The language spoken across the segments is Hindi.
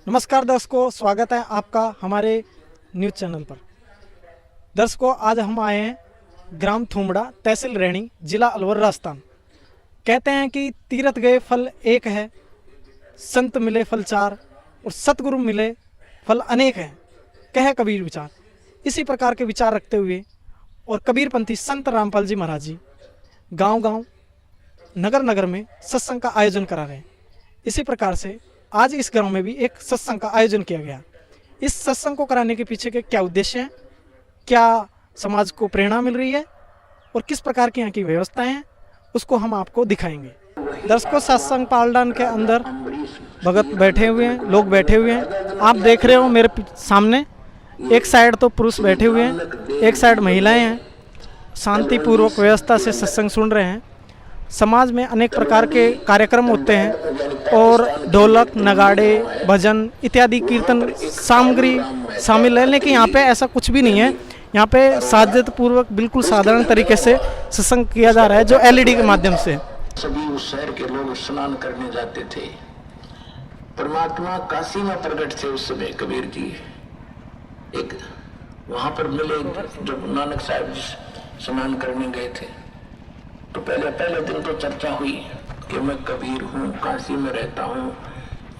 नमस्कार दर्शकों, स्वागत है आपका हमारे न्यूज़ चैनल पर। दर्शकों, आज हम आए हैं ग्राम थुमड़ा, तहसील रैणी, जिला अलवर, राजस्थान। कहते हैं कि तीर्थ गए फल एक है, संत मिले फल चार और सतगुरु मिले फल अनेक हैं, कहे कबीर विचार। इसी प्रकार के विचार रखते हुए और कबीरपंथी संत रामपाल जी महाराज जी गांव-गांव, नगर-नगर में सत्संग का आयोजन करा रहे हैं। इसी प्रकार से आज इस गांव में भी एक सत्संग का आयोजन किया गया। इस सत्संग को कराने के पीछे के क्या उद्देश्य हैं, क्या समाज को प्रेरणा मिल रही है और किस प्रकार की यहाँ की व्यवस्थाएं हैं, उसको हम आपको दिखाएंगे। दर्शकों, सत्संग पालडान के अंदर भगत बैठे हुए हैं, लोग बैठे हुए हैं। आप देख रहे हो मेरे सामने, एक साइड तो पुरुष बैठे हुए हैं, एक साइड महिलाएं हैं। शांतिपूर्वक व्यवस्था से सत्संग सुन रहे हैं। समाज में अनेक प्रकार के कार्यक्रम होते हैं और ढोलक, नगाड़े, भजन इत्यादि कीर्तन सामग्री शामिल है, लेकिन यहाँ पे ऐसा कुछ भी नहीं है। यहाँ पे सादतपूर्वक बिल्कुल साधारण तरीके से सत्संग किया जा रहा है, जो एलईडी के माध्यम से। सभी उस शहर के लोग स्नान करने जाते थे। परमात्मा काशी में प्रकट थे उस समय कबीर जी। एक वहां पर मिले, जब नानक साहब जी स्नान करने गए थे तो पहले दिन तो चर्चा हुई कि मैं कबीर हूँ, काशी में रहता हूँ,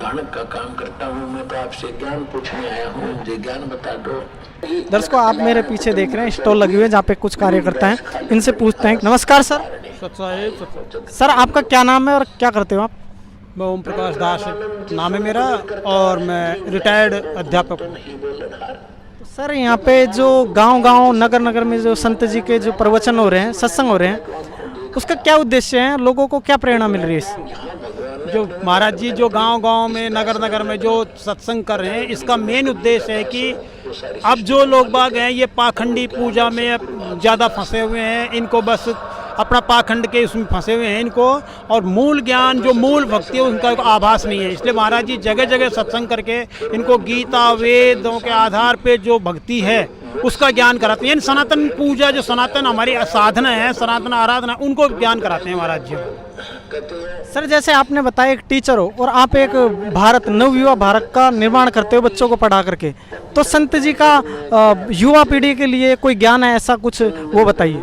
धानक का काम करता हूँ, मैं तो आपसे ज्ञान पूछने आया हूँ, मुझे ज्ञान बता दो। दर्शकों, आप मेरे पीछे देख रहे हैं स्टॉल लगे हुए हैं जहाँ पे कुछ कार्यकर्ता हैं। इनसे पूछते हैं। नमस्कार सर। सर, आपका क्या नाम है और क्या करते हो आप? मैं ओम प्रकाश दास नाम है मेरा और मैं रिटायर्ड अध्यापक हूँ। सर, यहाँ पे जो गांव-गांव, नगर-नगर में जो संत जी के जो प्रवचन हो रहे हैं, सत्संग हो रहे हैं, उसका क्या उद्देश्य है? लोगों को क्या प्रेरणा मिल रही है इससे? जो महाराज जी जो गांव-गांव में, नगर-नगर में जो सत्संग कर रहे हैं, इसका मेन उद्देश्य है कि अब जो लोग बाग हैं ये पाखंडी पूजा में ज़्यादा फंसे हुए हैं। इनको बस अपना पाखंड के उसमें फंसे हुए हैं इनको, और मूल ज्ञान जो मूल भक्ति है उनका आभास नहीं है। इसलिए महाराज जी जगह जगह सत्संग करके इनको गीता वेदों के आधार पे जो भक्ति है उसका ज्ञान कराते हैं। सनातन पूजा, जो सनातन हमारी साधना है, सनातन आराधना, उनको ज्ञान कराते हैं महाराज जी। सर, जैसे आपने बताया एक टीचर हो और आप एक भारत, नवयुवा भारत का निर्माण करते हो बच्चों को पढ़ा करके, तो संत जी का युवा पीढ़ी के लिए कोई ज्ञान है ऐसा कुछ, वो बताइए।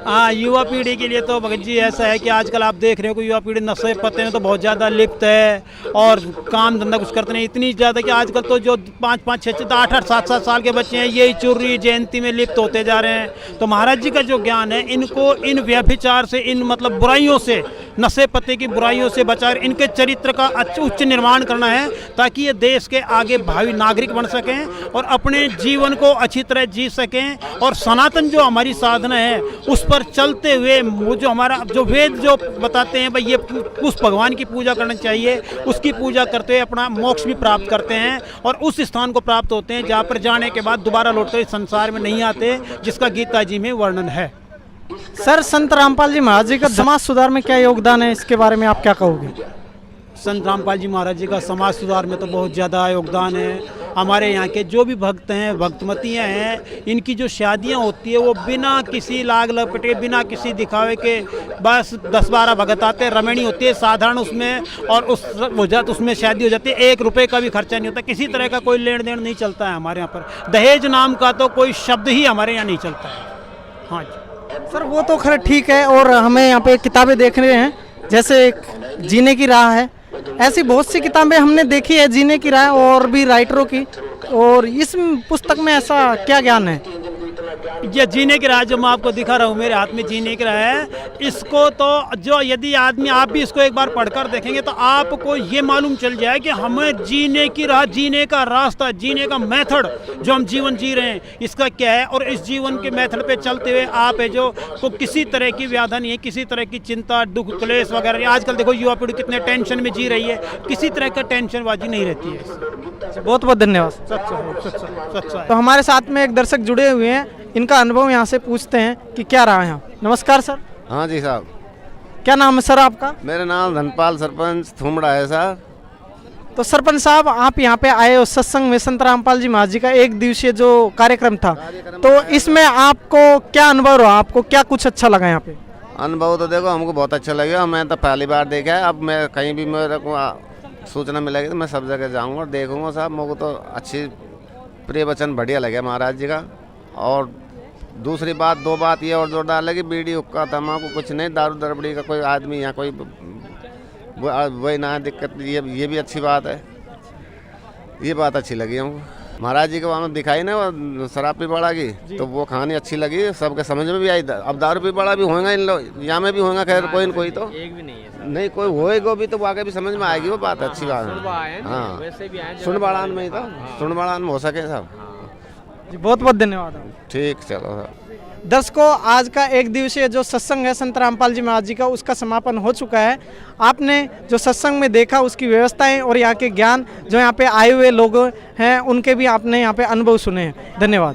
हाँ, युवा पीढ़ी के लिए तो भगत जी ऐसा है कि आजकल आप देख रहे हो कि युवा पीढ़ी नशे पत्ते में तो बहुत ज़्यादा लिप्त है और काम धंधा कुछ करते नहीं। इतनी ज़्यादा कि आजकल तो जो 5-5, 6-6, 8-8, 7-7 साल के बच्चे हैं यही चुर्री जयंती में लिप्त होते जा रहे हैं। तो महाराज जी का जो ज्ञान है, इनको इन व्यभिचार से, इन मतलब बुराइयों से, नशे पत्ते की बुराइयों से बचा, इनके चरित्र का उच्च निर्माण करना है ताकि ये देश के आगे भावी नागरिक बन सकें और अपने जीवन को अच्छी तरह जी सकें। और सनातन जो हमारी साधना है उस पर चलते हुए वो जो हमारा जो वेद जो बताते हैं भाई ये उस भगवान की पूजा करनी चाहिए, उसकी पूजा करते हुए अपना मोक्ष भी प्राप्त करते हैं और उस स्थान को प्राप्त होते हैं जहाँ पर जाने के बाद दोबारा लौटकर इस संसार में नहीं आते, जिसका गीता जी में वर्णन है। सर, संत रामपाल जी महाराज जी का समाज सुधार में क्या योगदान है, इसके बारे में आप क्या कहोगे? संत रामपाल जी महाराज जी का समाज सुधार में तो बहुत ज़्यादा योगदान है। हमारे यहाँ के जो भी भक्त हैं, भक्तमतियाँ हैं, इनकी जो शादियाँ होती है वो बिना किसी लाग लपेटे, बिना किसी दिखावे के, बस 10-12 भगत आते हैं, रमणी होती है साधारण उसमें, और उसमें शादी हो जाती है। 1 रुपये का भी खर्चा नहीं होता, किसी तरह का कोई लेन देन नहीं चलता है हमारे यहाँ पर। दहेज नाम का तो कोई शब्द ही हमारे यहाँ नहीं चलता है। हाँ जी सर, वो तो खैर ठीक है। और हमें यहाँ पे किताबें देख रहे हैं, जैसे एक जीने की राह है, ऐसी बहुत सी किताबें हमने देखी है जीने की राह और भी राइटरों की। और इस पुस्तक में ऐसा क्या ज्ञान है? ये जीने की राह जो मैं आपको दिखा रहा हूँ, मेरे हाथ में जीने की राह है। इसको तो जो यदि आदमी, आप भी इसको एक बार पढ़कर देखेंगे तो आपको ये मालूम चल जाए कि हमें जीने की राह, जीने का रास्ता, जीने का मेथड, जो हम जीवन जी रहे हैं इसका क्या है। और इस जीवन के मेथड पे चलते हुए आप है जो को किसी तरह की व्याधा नहीं है, किसी तरह की चिंता, दुख, क्लेश वगैरह। आजकल देखो युवा पीढ़ी कितने टेंशन में जी रही है, किसी तरह का टेंशनबाजी नहीं रहती है। बहुत बहुत धन्यवाद। तो हमारे साथ में एक दर्शक जुड़े हुए हैं, इनका अनुभव यहाँ से पूछते हैं कि क्या रहा है यहाँ। नमस्कार सर। हाँ जी साहब। क्या नाम है सर आपका? मेरा नाम धनपाल, सरपंच थुमड़ा है सर। तो सरपंच साहब, आप यहाँ पे आए हो सत्संग में, संत रामपाल जी महाराज जी का 1 दिवसीय जो कार्यक्रम था, तो इसमें आपको क्या अनुभव रहा? आपको क्या कुछ अच्छा लगा यहाँ पे? अनुभव तो देखो हमको बहुत अच्छा लगा। मैं तो पहली बार देखा है। अब मैं कहीं भी मेरे को सूचना मिलेगी तो मैं सब जगह जाऊंगा और देखूंगा साहब। मुझको तो अच्छी प्रिय वचन बढ़िया लगे महाराज जी का। और दूसरी बात, दो बात ये और जोरदार लगी, बीड़ी हुक्का तम्बाकू कुछ नहीं, दारू दरबड़ी का कोई आदमी यहाँ कोई वही ना दिक्कत, ये भी अच्छी बात है। ये बात अच्छी लगी हमको। महाराज जी को वहाँ दिखाई ना वो शराब पी बड़ा की, तो वो कहानी अच्छी लगी, सबके समझ में भी आई। अब दारू पी बड़ा भी होगा इन लोग, यहाँ में भी होगा, खैर कोई न कोई तो एक भी नहीं है नहीं, कोई होएगा भी तो वो आगे भी समझ में आएगी। वो बात अच्छी बात है। हाँ, वैसे भी आए सुनबाड़ान में ही तो सुनबाड़ान में हो सके साहब। जी बहुत बहुत धन्यवाद आपका। ठीक, चलो साहब। दर्शकों, आज का एक दिवसीय जो सत्संग है संत रामपाल जी महाराज जी का, उसका समापन हो चुका है। आपने जो सत्संग में देखा उसकी व्यवस्थाएं और यहाँ के ज्ञान, जो यहाँ पे आए हुए लोग हैं उनके भी आपने यहाँ पे अनुभव सुने हैं। धन्यवाद।